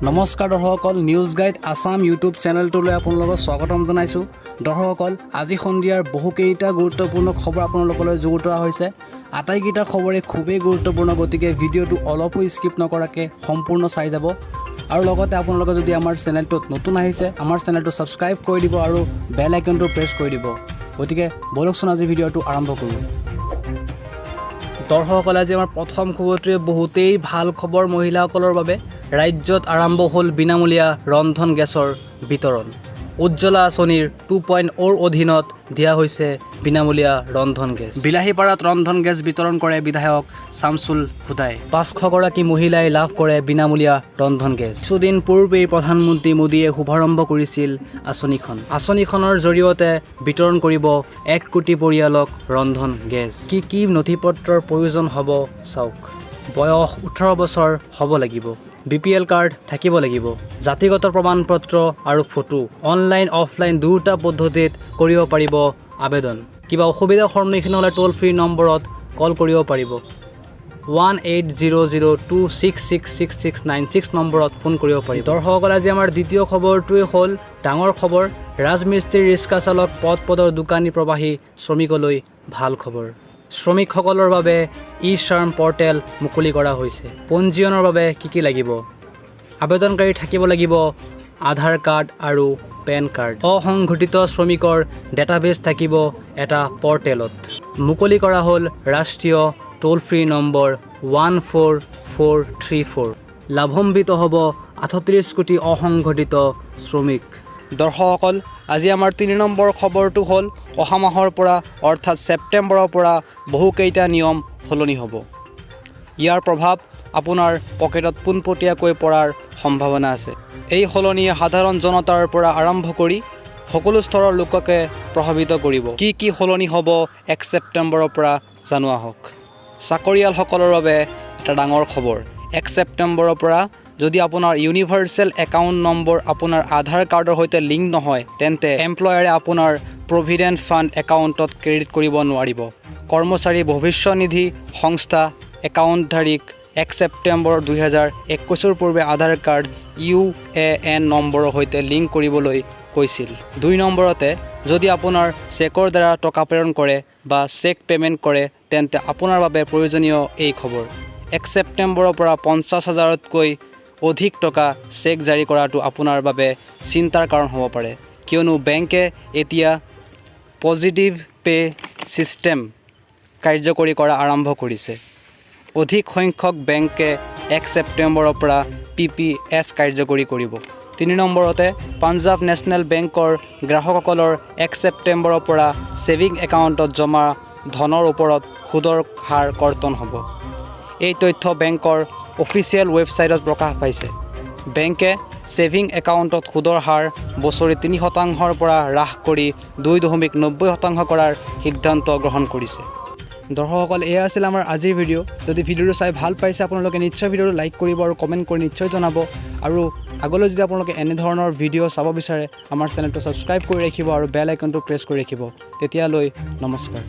নমস্কাৰ দৰ্শকসকল, news guide Assam YouTube চেনেলটোলৈ আপোনালোকক স্বাগতম জনাইছোঁ। দৰ্শকসকল, আজি সন্ধিয়াৰ বহুকেইটা গুৰুত্বপূৰ্ণ খবৰ আপোনালোকলৈ যুগুতোৱা হৈছে। আটাইকেইটা খবৰে খুবেই গুৰুত্বপূৰ্ণ, গতিকে ভিডিঅ'টো অলপো স্কিপ নকৰাকৈ সম্পূৰ্ণ চাই যাব। আৰু লগতে আপোনালোকে যদি আমাৰ চেনেলটোত নতুন আহিছে, আমাৰ চেনেলটো ছাবস্ক্ৰাইব কৰি দিব আৰু বেল আইকনটো প্ৰেছ কৰি দিব। গতিকে বলকচোন আজি ভিডিঅ'টো আৰম্ভ কৰোঁ। দৰ্শকসকল, আজি আমাৰ প্ৰথম খবৰটোৱে বহুতেই ভাল খবৰ মহিলাসকলৰ বাবে। ৰাজ্যত আৰম্ভ হ'ল বিনামূলীয়া ৰন্ধন গেছৰ বিতৰণ। উজ্জ্বলা আঁচনিৰ 2.0 অধীনত দিয়া হৈছে বিনামূলীয়া ৰন্ধন গেছ। বিলাহীপাৰাত ৰন্ধন গেছ বিতৰণ কৰে বিধায়ক শামছুল হুদাই। 500গৰাকী মহিলাই লাভ কৰে বিনামূলীয়া ৰন্ধন গেছ। কিছুদিন পূৰ্বেই প্ৰধানমন্ত্ৰী মোদীয়ে শুভাৰম্ভ কৰিছিল আঁচনিখন। আঁচনিখনৰ জৰিয়তে বিতৰণ কৰিব 1 কোটি পৰিয়ালক ৰন্ধন গেছ। কি নথি পত্ৰৰ প্ৰয়োজন হ'ব চাওক। বয়স 18 বছৰ হ'ব লাগিব। BPL কাৰ্ড থাকিব লাগিব। জাতিগত প্ৰমাণ পত্ৰ আৰু ফটো। অনলাইন অফলাইন দুয়োটা পদ্ধতিত কৰিব পাৰিব আবেদন। কিবা অসুবিধাৰ সন্মুখীন হ'লে টোল ফ্ৰী নম্বৰত কল কৰিব পাৰিব। 180026666696 নম্বৰত ফোন কৰিব পাৰিব। দৰ্শকসকল, আজি আমাৰ দ্বিতীয় খবৰটোৱে হ'ল ডাঙৰ খবৰ। ৰাজমিস্ত্ৰী, ৰিক্সা চালক, পদৰ দোকানী, প্ৰবাসী শ্ৰমিকলৈ ভাল খবৰ। শ্ৰমিকসকলৰ বাবে ই-শ্ৰম পৰ্টেল মুকলি কৰা হৈছে। পঞ্জীয়নৰ বাবে কি লাগিব? আবেদনকাৰী থাকিব লাগিব আধাৰ কাৰ্ড আৰু পেন কাৰ্ড। অসংগঠিত শ্ৰমিকৰ ডেটাবেছ থাকিব এটা পৰ্টেলত। মুকলি কৰা হ'ল ৰাষ্ট্ৰীয় টোল ফ্ৰী নম্বৰ 14434। লাভান্বিত হ'ব 38 কোটি অসংগঠিত শ্ৰমিক। দৰ্শকসকল, আজি আমাৰ 3 নম্বৰ খবৰটো হ'ল অহা মাহৰ পৰা অৰ্থাৎ ছেপ্টেম্বৰৰ পৰা বহুকেইটা নিয়ম সলনি হ'ব। ইয়াৰ প্ৰভাৱ আপোনাৰ পকেটত পোনপটীয়াকৈ পৰাৰ সম্ভাৱনা আছে। এই সলনিয়ে সাধাৰণ জনতাৰ পৰা আৰম্ভ কৰি সকলো স্তৰৰ লোককে প্ৰভাৱিত কৰিব। কি সলনি হ'ব 1 ছেপ্টেম্বৰৰ পৰা জানো আহক। চাকৰিয়ালসকলৰ বাবে এটা ডাঙৰ খবৰ। 1 ছেপ্টেম্বৰৰ পৰা যদি আপোনাৰ ইউনিভাৰ্চেল একাউণ্ট নম্বৰ আপোনাৰ আধাৰ কাৰ্ডৰ সৈতে লিংক নহয়, তেন্তে এমপ্লয়াৰে আপোনাৰ প্ৰভিডেণ্ট ফাণ্ড একাউণ্টত ক্ৰেডিট কৰিব নোৱাৰিব। কৰ্মচাৰী ভৱিষ্যনিধি সংস্থা একাউণ্টধাৰীক 1 ছেপ্টেম্বৰ 2021 পূৰ্বে আধাৰ কাৰ্ড UAN নম্বৰৰ সৈতে লিংক কৰিবলৈ কৈছিল। 2 নম্বৰতে, যদি আপোনাৰ চেকৰ দ্বাৰা টকা প্ৰেৰণ কৰে বা চেক পে'মেণ্ট কৰে, তেন্তে আপোনাৰ বাবে প্ৰয়োজনীয় এই খবৰ। 1 ছেপ্টেম্বৰৰ পৰা 50,000তকৈ অধিক টকা চেক জাৰি কৰাটো আপোনাৰ বাবে চিন্তাৰ কাৰণ হ'ব পাৰে, কিয়নো বেংকে এতিয়া পজিটিভ পে' ছিষ্টেম কাৰ্যকৰী কৰা আৰম্ভ কৰিছে। অধিক সংখ্যক বেংকে 1 ছেপ্টেম্বৰৰ পৰা PPS কাৰ্যকৰী কৰিব। 3 নম্বৰতে, পাঞ্জাৱ নেশ্যনেল বেংকৰ গ্ৰাহকসকলৰ 1 ছেপ্টেম্বৰৰ পৰা ছেভিং একাউণ্টত জমা ধনৰ ওপৰত সুদৰ হাৰ কৰ্তন হ'ব। এই তথ্য বেংকৰ অফিচিয়েল ৱেবছাইটত প্ৰকাশ পাইছে। বেংকে ছেভিং একাউণ্টত সুদৰ হাৰ বছৰি 3% পৰা হ্ৰাস কৰি 2.90% কৰাৰ সিদ্ধান্ত গ্ৰহণ কৰিছে। দৰ্শকসকল, এয়া আছিল আমাৰ আজিৰ ভিডিঅ'। যদি ভিডিঅ'টো চাই ভাল পাইছে, আপোনালোকে নিশ্চয় ভিডিঅ'টো লাইক কৰিব আৰু কমেণ্ট কৰি নিশ্চয় জনাব। আৰু আগলৈ যদি আপোনালোকে এনেধৰণৰ ভিডিঅ' চাব বিচাৰে, আমাৰ চেনেলটো ছাবস্ক্ৰাইব কৰি ৰাখিব আৰু বেল আইকনটো প্ৰেছ কৰি ৰাখিব। তেতিয়ালৈ নমস্কাৰ।